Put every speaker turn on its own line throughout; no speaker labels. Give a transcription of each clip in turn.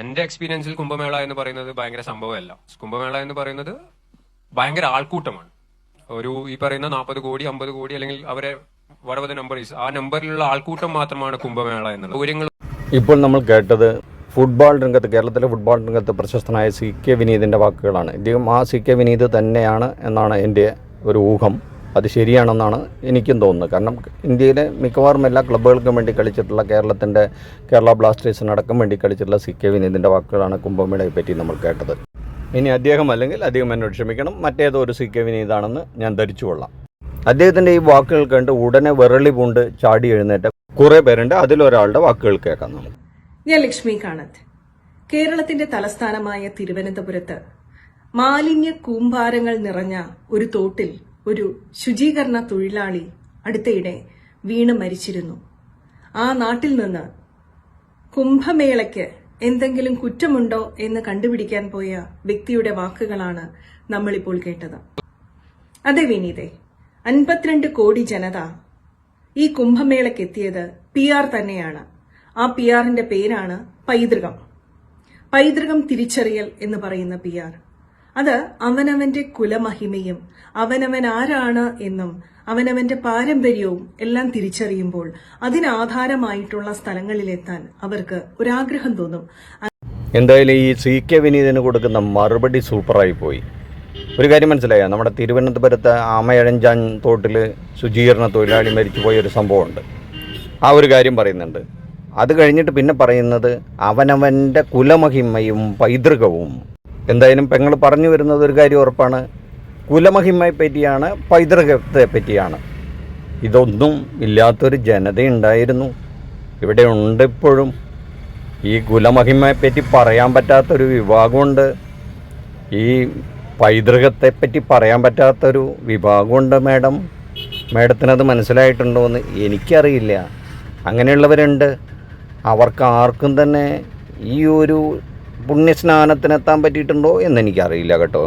എന്റെ എക്സ്പീരിയൻസിൽ കുംഭമേള എന്ന് പറയുന്നത് ഭയങ്കര സംഭവമല്ല. കുംഭമേള എന്ന് പറയുന്നത് ഭയങ്കര ആൾക്കൂട്ടമാണ്. ഈ പറയുന്ന 40 കോടി 50 കോടി അല്ലെങ്കിൽ അവരെ വടവത നമ്പേഴ്സ്, ആ നമ്പറിലുള്ള ആൾക്കൂട്ടം മാത്രമാണ് കുംഭമേള എന്നുള്ളത്. സൗകര്യങ്ങൾ
ഇപ്പോൾ നമ്മൾ കേട്ടത് ഫുട്ബോൾ രംഗത്ത്, കേരളത്തിലെ ഫുട്ബോൾ രംഗത്ത് പ്രശസ്തനായ CK വിനീതിൻ്റെ വാക്കുകളാണ്. ഇദ്ദേഹം ആ CK വിനീത് തന്നെയാണ് എന്നാണ് എൻ്റെ ഒരു ഊഹം. അത് ശരിയാണെന്നാണ് എനിക്കും തോന്നുന്നത്. കാരണം ഇന്ത്യയിലെ മിക്കവാറും എല്ലാ ക്ലബ്ബുകൾക്കും വേണ്ടി കളിച്ചിട്ടുള്ള കേരള ബ്ലാസ്റ്റേഴ്സിനടക്കം വേണ്ടി കളിച്ചിട്ടുള്ള CK വിനീതിൻ്റെ വാക്കുകളാണ് കുംഭമേളയെ പറ്റി നമ്മൾ കേട്ടത്. ഇനി അദ്ദേഹം അല്ലെങ്കിൽ അദ്ദേഹം എന്നോട് ക്ഷമിക്കണം, മറ്റേതോ ഒരു CK വിനീതാണെന്ന് ഞാൻ ധരിച്ചു കൊള്ളാം. അദ്ദേഹത്തിൻ്റെ ഈ വാക്കുകൾ കണ്ട് ഉടനെ വിറളി പൂണ്ട് ചാടി എഴുന്നേറ്റ കുറേ പേരുണ്ട്. അതിലൊരാളുടെ വാക്കുകൾ കേൾക്കാം നമുക്ക്.
ഞാൻ ലക്ഷ്മി കാണത്ത്. കേരളത്തിന്റെ തലസ്ഥാനമായ തിരുവനന്തപുരത്ത് മാലിന്യ കൂമ്പാരങ്ങൾ നിറഞ്ഞ ഒരു തോട്ടിൽ ഒരു ശുചീകരണ തൊഴിലാളി അടുത്തയിടെ വീണ് മരിച്ചിരുന്നു. ആ നാട്ടിൽ നിന്ന് കുംഭമേളയ്ക്ക് എന്തെങ്കിലും കുറ്റമുണ്ടോ എന്ന് കണ്ടുപിടിക്കാൻ പോയ വ്യക്തിയുടെ വാക്കുകളാണ് നമ്മളിപ്പോൾ കേട്ടത്. അതെ വിനീതേ, 52 കോടി ജനത ഈ കുംഭമേളയ്ക്ക് എത്തിയത് PR തന്നെയാണ്. ആ PRന്റെ പേരാണ് പൈതൃകം തിരിച്ചറിയൽ എന്ന് പറയുന്ന PR. അത് അവനവന്റെ കുലമഹിമയും അവനവൻ ആരാണ് എന്നും അവനവന്റെ പാരമ്പര്യവും എല്ലാം തിരിച്ചറിയുമ്പോൾ അതിനാധാരമായിട്ടുള്ള സ്ഥലങ്ങളിലെത്താൻ അവർക്ക് ഒരാഗ്രഹം തോന്നും.
എന്തായാലും ഈ CK വിനീതിന് കൊടുക്കുന്ന മറുപടി സൂപ്പറായി പോയി. ഒരു കാര്യം മനസ്സിലായ, നമ്മുടെ തിരുവനന്തപുരത്ത് ആമയഴഞ്ചാൻ തോട്ടിൽ ശുചീകരണ തൊഴിലാളി മരിച്ചുപോയൊരു സംഭവമുണ്ട്. ആ ഒരു കാര്യം പറയുന്നുണ്ട്. അത് കഴിഞ്ഞിട്ട് പിന്നെ പറയുന്നത് അവനവൻ്റെ കുലമഹിമയും പൈതൃകവും. എന്തായാലും പെങ്ങൾ പറഞ്ഞു വരുന്നത് ഒരു കാര്യം ഉറപ്പാണ്, കുലമഹിമയെ പറ്റിയാണ്, പൈതൃകത്തെ പറ്റിയാണ്. ഇതൊന്നും ഇല്ലാത്തൊരു ജനതയുണ്ടായിരുന്നു, ഇവിടെ ഉണ്ട് ഇപ്പോഴും. ഈ കുലമഹിമയെപ്പറ്റി പറയാൻ പറ്റാത്തൊരു വിഭാഗമുണ്ട്, ഈ പൈതൃകത്തെപ്പറ്റി പറയാൻ പറ്റാത്തൊരു വിഭാഗമുണ്ട്. മേഡത്തിനത് മനസ്സിലായിട്ടുണ്ടോ എന്ന് എനിക്കറിയില്ല. അങ്ങനെയുള്ളവരുണ്ട്. അവർക്ക് ആർക്കും തന്നെ ഈ ഒരു പുണ്യസ്നാനത്തിനെത്താൻ പറ്റിയിട്ടുണ്ടോ എന്നെനിക്കറിയില്ല കേട്ടോ.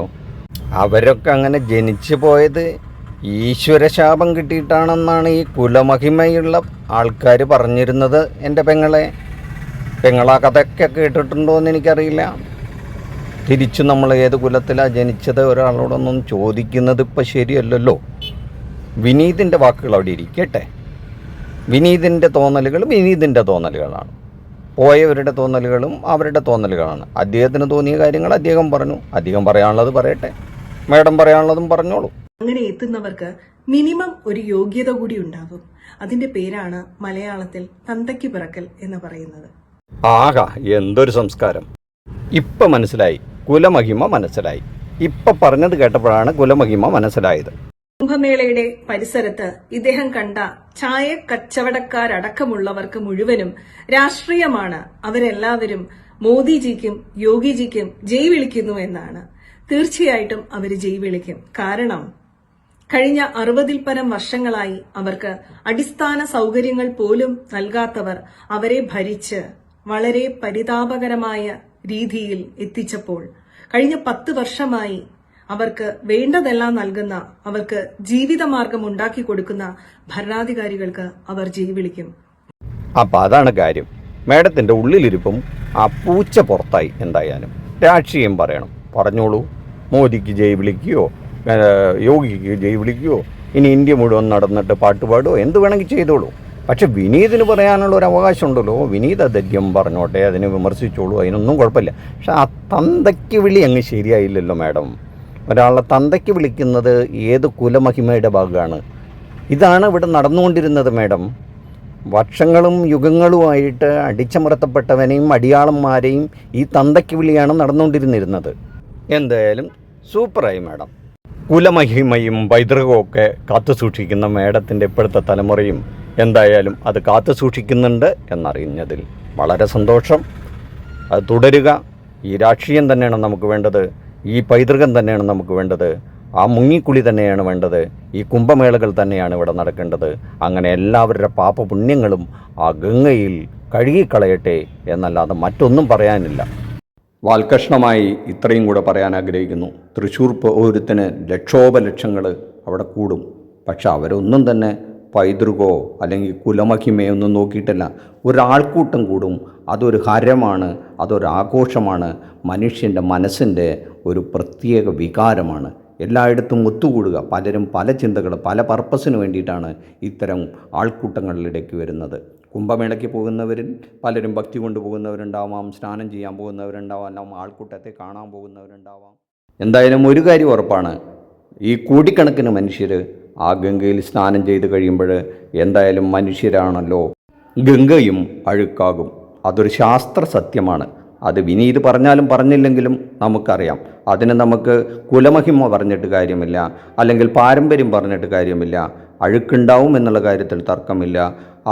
അവരൊക്കെ അങ്ങനെ ജനിച്ചു പോയത് ഈശ്വരശാപം കിട്ടിയിട്ടാണെന്നാണ് ഈ കുലമഹിമയുള്ള ആൾക്കാർ പറഞ്ഞിരുന്നത്. എൻ്റെ പെങ്ങളാ കഥയൊക്കെ കേട്ടിട്ടുണ്ടോ എന്ന് എനിക്കറിയില്ല. തിരിച്ചു നമ്മൾ ഏത് കുലത്തിലാണ് ജനിച്ചത് ഒരാളോടൊന്നും ചോദിക്കുന്നത് ഇപ്പം ശരിയല്ലല്ലോ. വിനീതിൻ്റെ വാക്കുകൾ അവിടെ ഇരിക്കട്ടെ. വിനീതിൻ്റെ തോന്നലുകളാണ്, പോയവരുടെ തോന്നലുകളും അവരുടെ തോന്നലുകളാണ്. അദ്ദേഹത്തിന് തോന്നിയ കാര്യങ്ങൾ അദ്ദേഹം പറഞ്ഞു, അദ്ദേഹം പറയാനുള്ളത് പറയട്ടെ, മേഡം പറയാനുള്ളതും പറഞ്ഞോളൂ.
അങ്ങനെ എത്തുന്നവർക്ക് മിനിമം ഒരു യോഗ്യത കൂടി ഉണ്ടാവും. അതിന്റെ പേരാണ് മലയാളത്തിൽ തന്തയ്ക്ക് പിറക്കൽ എന്ന് പറയുന്നത്.
ആഹാ, എന്തൊരു സംസ്കാരം! ഇപ്പം മനസ്സിലായി, കുലമഹിമ മനസ്സിലായി. ഇപ്പം പറഞ്ഞത് കേട്ടപ്പോഴാണ് കുലമഹിമ മനസ്സിലായത്.
കുംഭമേളയുടെ പരിസരത്ത് ഇദ്ദേഹം കണ്ട ചായ കച്ചവടക്കാരടക്കമുള്ളവർക്ക് മുഴുവനും രാഷ്ട്രീയമാണ്. അവരെല്ലാവരും മോദിജിക്കും യോഗിജിക്കും ജയ് വിളിക്കുന്നു എന്നാണ്. തീർച്ചയായിട്ടും അവർ ജയ് വിളിക്കും. കാരണം കഴിഞ്ഞ 60-ൽ പരം വർഷങ്ങളായി അവർക്ക് അടിസ്ഥാന സൗകര്യങ്ങൾ പോലും നൽകാത്തവർ അവരെ ഭരിച്ച് വളരെ പരിതാപകരമായ രീതിയിൽ എത്തിച്ചപ്പോൾ കഴിഞ്ഞ 10 വർഷമായി അവർക്ക് വേണ്ടതെല്ലാം നൽകുന്ന, അവർക്ക് ജീവിതമാർഗം ഉണ്ടാക്കി കൊടുക്കുന്ന ഭരണാധികാരികൾക്ക് അവർ ജയ് വിളിക്കും.
അപ്പം അതാണ് കാര്യം. മേഡത്തിൻ്റെ ഉള്ളിലിരിപ്പും ആ പൂച്ച പുറത്തായി. എന്തായാലും രാഷ്ട്രീയം പറഞ്ഞോളൂ. മോദിക്ക് ജയ് വിളിക്കുകയോ യോഗിക്ക് ജയ് വിളിക്കുകയോ ഇനി ഇന്ത്യ മുഴുവൻ നടന്നിട്ട് പാട്ടുപാടുകയോ എന്ത് വേണമെങ്കിൽ ചെയ്തോളൂ. പക്ഷെ വിനീതിന് പറയാനുള്ള ഒരു അവകാശം ഉണ്ടല്ലോ. വിനീത ദദ്യം പറഞ്ഞോട്ടെ, അതിനെ വിമർശിച്ചോളൂ, അതിനൊന്നും കുഴപ്പമില്ല. പക്ഷെ ആ തന്തയ്ക്ക് വിളി അങ്ങ് ശരിയായില്ലല്ലോ മേഡം. ഒരാളെ തന്തയ്ക്ക് വിളിക്കുന്നത് ഏത് കുലമഹിമയുടെ ഭാഗമാണ്? ഇതാണ് ഇവിടെ നടന്നുകൊണ്ടിരുന്നത് മേഡം. വർഷങ്ങളും യുഗങ്ങളുമായിട്ട് അടിച്ചമർത്തപ്പെട്ടവനെയും അടിയാളന്മാരെയും ഈ തന്തയ്ക്ക് വിളിയാണ് നടന്നുകൊണ്ടിരുന്നിരുന്നത്. എന്തായാലും സൂപ്പറായി മേഡം. കുലമഹിമയും പൈതൃകവും ഒക്കെ കാത്തു സൂക്ഷിക്കുന്ന മേഡത്തിൻ്റെ ഇപ്പോഴത്തെ തലമുറയും എന്തായാലും അത് കാത്തു സൂക്ഷിക്കുന്നുണ്ട് എന്നറിയുന്നതിൽ വളരെ സന്തോഷം. അത് തുടരുക. ഈ രാഷ്ട്രീയം തന്നെയാണ് നമുക്ക് വേണ്ടത്, ഈ പൈതൃകം തന്നെയാണ് നമുക്ക് വേണ്ടത്, ആ മുങ്ങിക്കുളി തന്നെയാണ് വേണ്ടത്, ഈ കുംഭമേളകൾ തന്നെയാണ് ഇവിടെ നടക്കേണ്ടത്. അങ്ങനെ എല്ലാവരുടെ പാപപുണ്യങ്ങളും ആ ഗംഗയിൽ കഴുകിക്കളയട്ടെ എന്നല്ലാതെ മറ്റൊന്നും പറയാനില്ല. വാൽകഷ്ണമായി ഇത്രയും കൂടെ പറയാൻ ആഗ്രഹിക്കുന്നു. തൃശ്ശൂർ പൗരത്തിന് ലക്ഷോപലക്ഷങ്ങൾ അവിടെ കൂടും. പക്ഷെ അവരൊന്നും തന്നെ പൈതൃകമോ അല്ലെങ്കിൽ കുലമഹിമയോ ഒന്നും നോക്കിയിട്ടില്ല. ഒരാൾക്കൂട്ടം കൂടും. അതൊരു ഹരമാണ്, അതൊരു ആഘോഷമാണ്, മനുഷ്യൻ്റെ മനസ്സിൻ്റെ ഒരു പ്രത്യേക വികാരമാണ്. എല്ലായിടത്തും ഒത്തുകൂടുക, പലരും പല ചിന്തകൾ പല പർപ്പസിന് വേണ്ടിയിട്ടാണ് ഇത്തരം ആൾക്കൂട്ടങ്ങളിലിടയ്ക്ക് വരുന്നത്. കുംഭമേളയ്ക്ക് പോകുന്നവരിൽ പലരും ഭക്തി കൊണ്ടുപോകുന്നവരുണ്ടാവാം, സ്നാനം ചെയ്യാൻ പോകുന്നവരുണ്ടാവാം, ആൾക്കൂട്ടത്തെ കാണാൻ പോകുന്നവരുണ്ടാവാം. എന്തായാലും ഒരു കാര്യം ഉറപ്പാണ്, ഈ കോടിക്കണക്കിന് മനുഷ്യർ ആ ഗംഗയിൽ സ്നാനം ചെയ്ത് കഴിയുമ്പോൾ എന്തായാലും മനുഷ്യരാണല്ലോ, ഗംഗയും അഴുക്കാകും. അതൊരു ശാസ്ത്ര സത്യമാണ്. അത് വിനീത് പറഞ്ഞാലും പറഞ്ഞില്ലെങ്കിലും നമുക്കറിയാം. അതിന് നമുക്ക് കുലമഹിമ പറഞ്ഞിട്ട് കാര്യമില്ല, അല്ലെങ്കിൽ പാരമ്പര്യം പറഞ്ഞിട്ട് കാര്യമില്ല. അഴുക്കുണ്ടാവും എന്നുള്ള കാര്യത്തിൽ തർക്കമില്ല.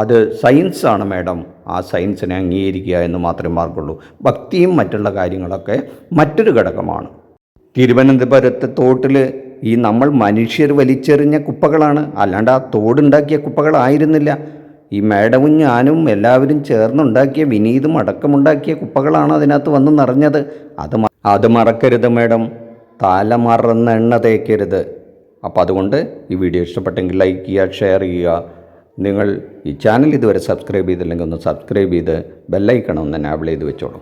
അത് സയൻസാണ് മാഡം. ആ സയൻസിനെ അംഗീകരിക്കുക എന്ന് മാത്രമേ മാർഗുള്ളൂ. ഭക്തിയും മറ്റുള്ള കാര്യങ്ങളൊക്കെ മറ്റൊരു ഘടകമാണ്. തിരുവനന്തപുരത്തെ തോട്ടിൽ ഈ നമ്മൾ മനുഷ്യർ വലിച്ചെറിഞ്ഞ കുപ്പകളാണ്, അല്ലാണ്ട് ആ തോടുണ്ടാക്കിയ കുപ്പകളായിരുന്നില്ല. ഈ മാഡവും ഞാനും എല്ലാവരും ചേർന്നുണ്ടാക്കിയ, വിനീതും അടക്കമുണ്ടാക്കിയ കുപ്പകളാണ് അതിനകത്ത് വന്ന് നിറഞ്ഞത്. അത് മറക്കരുത് മാഡം. തല മറന്ന് എണ്ണ തേക്കരുത്. അപ്പോൾ അതുകൊണ്ട് ഈ വീഡിയോ ഇഷ്ടപ്പെട്ടെങ്കിൽ ലൈക്ക് ചെയ്യുക, ഷെയർ ചെയ്യുക. നിങ്ങൾ ഈ ചാനൽ ഇതുവരെ സബ്സ്ക്രൈബ് ചെയ്തില്ലെങ്കിൽ ഒന്ന് സബ്സ്ക്രൈബ് ചെയ്ത് ബെല്ലൈക്കണം ഒന്ന് എനാബിൾ ചെയ്ത് വെച്ചോളൂ.